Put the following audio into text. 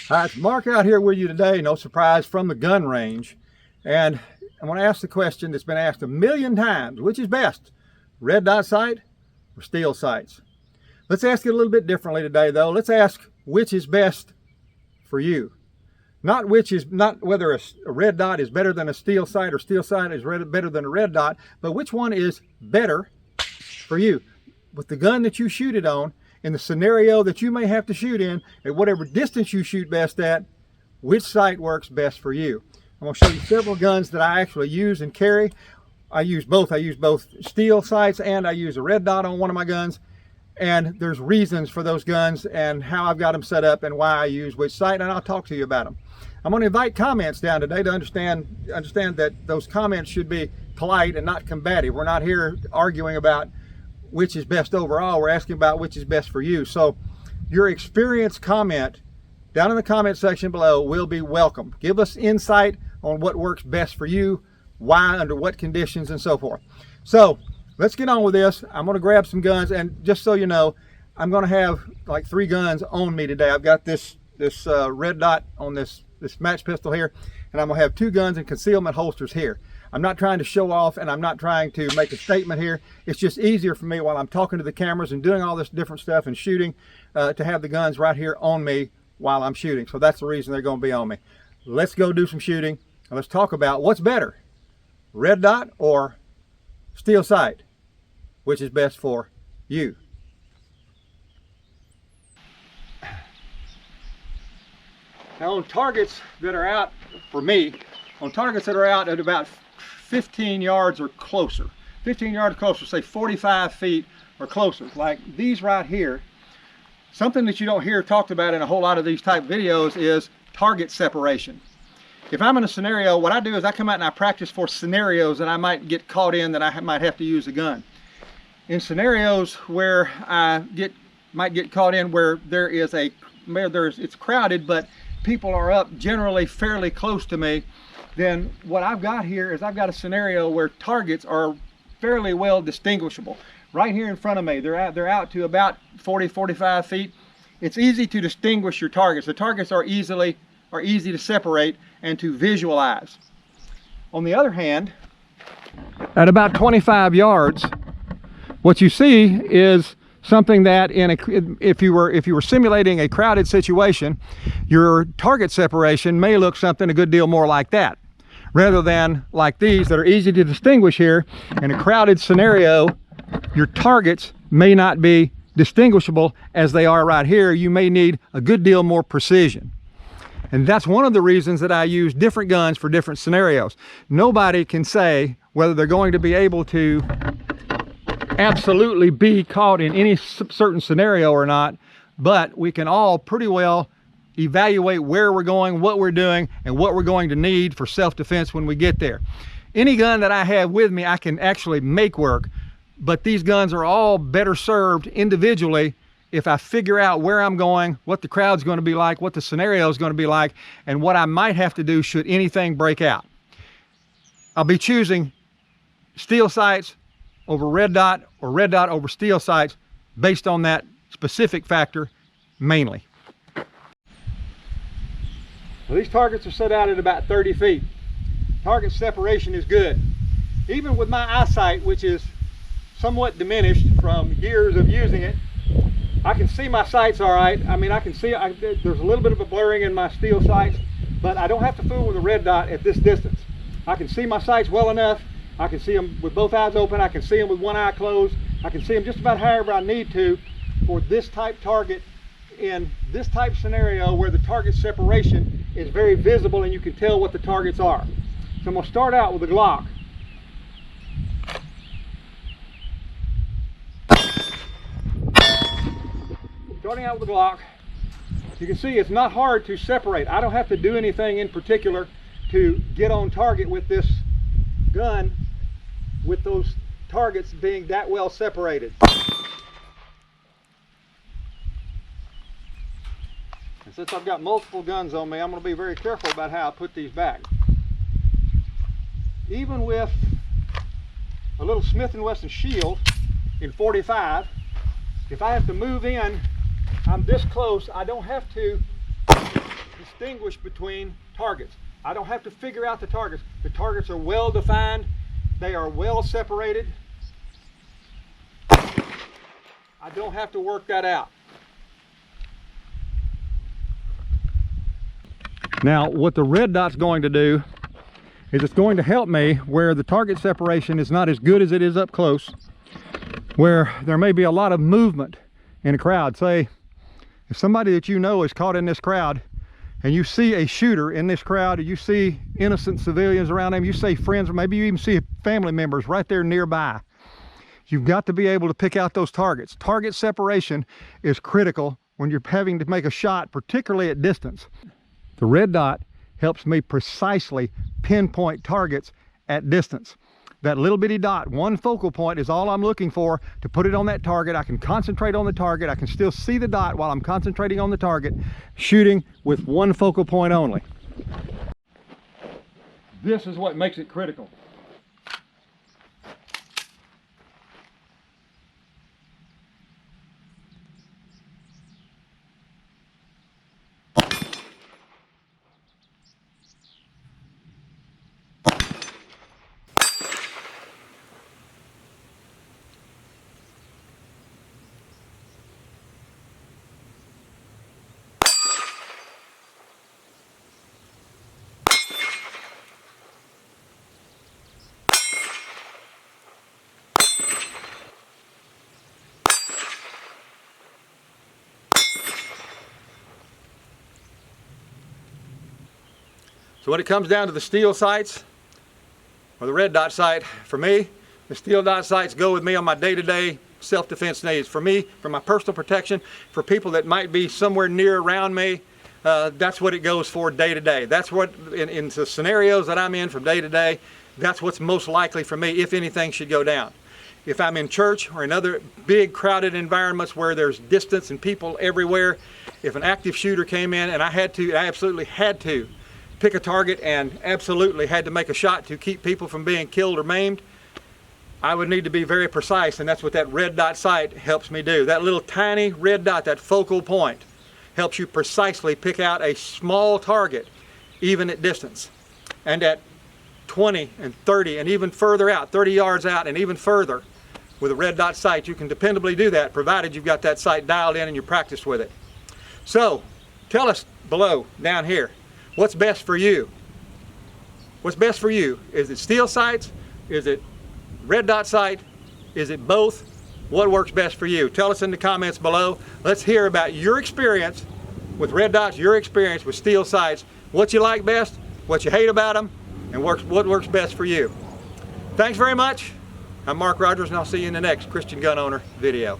Hi, it's Mark out here with you today, no surprise, from the gun range. And I want to ask the question that's been asked a million times: which is best, red dot sight or steel sights? Let's ask it a little bit differently today though. Let's ask which is best for you. Not whether a red dot is better than a steel sight or steel sight is better than a red dot, but which one is better for you with the gun that you shoot it on, in the scenario that you may have to shoot in, at whatever distance you shoot best at, which sight works best for you. I'm going to show you several guns that I actually use and carry. I use both steel sights and I use a red dot on one of my guns. And there's reasons for those guns and how I've got them set up and why I use which sight, and I'll talk to you about them. I'm going to invite comments down today to understand that those comments should be polite and not combative. We're not here arguing about which is best overall. We're asking about which is best for you. So your experience comment down in the comment section below will be welcome. Give us insight on what works best for you, why, under what conditions, and so forth. So let's get on with this. I'm going to grab some guns, and just so you know, I'm going to have like 3 guns on me today. I've got this red dot on this match pistol here, and I'm going to have 2 guns in concealment holsters here. I'm not trying to show off, and I'm not trying to make a statement here. It's just easier for me while I'm talking to the cameras and doing all this different stuff and shooting to have the guns right here on me while I'm shooting. So that's the reason they're going to be on me. Let's go do some shooting, and let's talk about what's better, red dot or steel sight, which is best for you. Now on targets that are out, for me, on targets that are out at about 15 yards or closer, 15 yards closer, say 45 feet or closer, like these right here, something that you don't hear talked about in a whole lot of these type videos is target separation. If I'm in a scenario, what I do is I come out and I practice for scenarios that I might get caught in, that I might have to use a gun. In scenarios where I might get caught in where it's crowded, but people are up generally fairly close to me, then what I've got here is I've got a scenario where targets are fairly well distinguishable. Right here in front of me, they're out to about 40-45 feet. It's easy to distinguish your targets. The targets are easy to separate and to visualize. On the other hand, at about 25 yards, what you see is something that if you were simulating a crowded situation, your target separation may look something a good deal more like that, rather than like these that are easy to distinguish here. In a crowded scenario, your targets may not be distinguishable as they are right here. You may need a good deal more precision. And that's one of the reasons that I use different guns for different scenarios. Nobody can say whether they're going to be able to absolutely be caught in any certain scenario or not, but we can all pretty well evaluate where we're going, what we're doing, and what we're going to need for self-defense when we get there. Any gun that I have with me, I can actually make work, but these guns are all better served individually if I figure out where I'm going, what the crowd's going to be like, what the scenario is going to be like, and what I might have to do should anything break out. I'll be choosing steel sights over red dot or red dot over steel sights based on that specific factor mainly. Well, these targets are set out at about 30 feet. Target separation is good. Even with my eyesight, which is somewhat diminished from years of using it, I can see my sights all right. I mean, I can see, there's a little bit of a blurring in my steel sights, but I don't have to fool with a red dot at this distance. I can see my sights well enough. I can see them with both eyes open. I can see them with one eye closed. I can see them just about however I need to for this type target in this type scenario where the target separation is very visible and you can tell what the targets are. So I'm going to start out with a Glock. Starting out with the Glock, you can see it's not hard to separate. I don't have to do anything in particular to get on target with this gun, with those targets being that well separated. And since I've got multiple guns on me, I'm going to be very careful about how I put these back. Even with a little Smith & Wesson shield in 45, if I have to move in, I'm this close, I don't have to distinguish between targets. I don't have to figure out the targets. The targets are well defined. They are well separated. I don't have to work that out. Now, what the red dot's going to do is it's going to help me where the target separation is not as good as it is up close, where there may be a lot of movement in a crowd. Say, if somebody that you know is caught in this crowd, and you see a shooter in this crowd, or you see innocent civilians around them, you see friends, or maybe you even see family members right there nearby, you've got to be able to pick out those targets. Target separation is critical when you're having to make a shot, particularly at distance. The red dot helps me precisely pinpoint targets at distance. That little bitty dot, one focal point, is all I'm looking for to put it on that target. I can concentrate on the target. I can still see the dot while I'm concentrating on the target, shooting with one focal point only. This is what makes it critical. So when it comes down to the steel sights or the red dot sight, for me, the steel dot sights go with me on my day-to-day self-defense needs. For me, for my personal protection, for people that might be somewhere near around me, that's what it goes for day to day. That's what, in the scenarios that I'm in from day to day, that's what's most likely for me if anything should go down. If I'm in church or in other big crowded environments where there's distance and people everywhere, if an active shooter came in and I absolutely had to pick a target and absolutely had to make a shot to keep people from being killed or maimed, I would need to be very precise, and that's what that red dot sight helps me do. That little tiny red dot, that focal point, helps you precisely pick out a small target, even at distance. And at 20 and 30 and even further out, 30 yards out and even further, with a red dot sight, you can dependably do that, provided you've got that sight dialed in and you practice with it. So, tell us below, down here, what's best for you? What's best for you? Is it steel sights? Is it red dot sight? Is it both? What works best for you? Tell us in the comments below. Let's hear about your experience with red dots, your experience with steel sights, what you like best, what you hate about them, and what works best for you. Thanks very much. I'm Mark Rogers, and I'll see you in the next Christian Gun Owner video.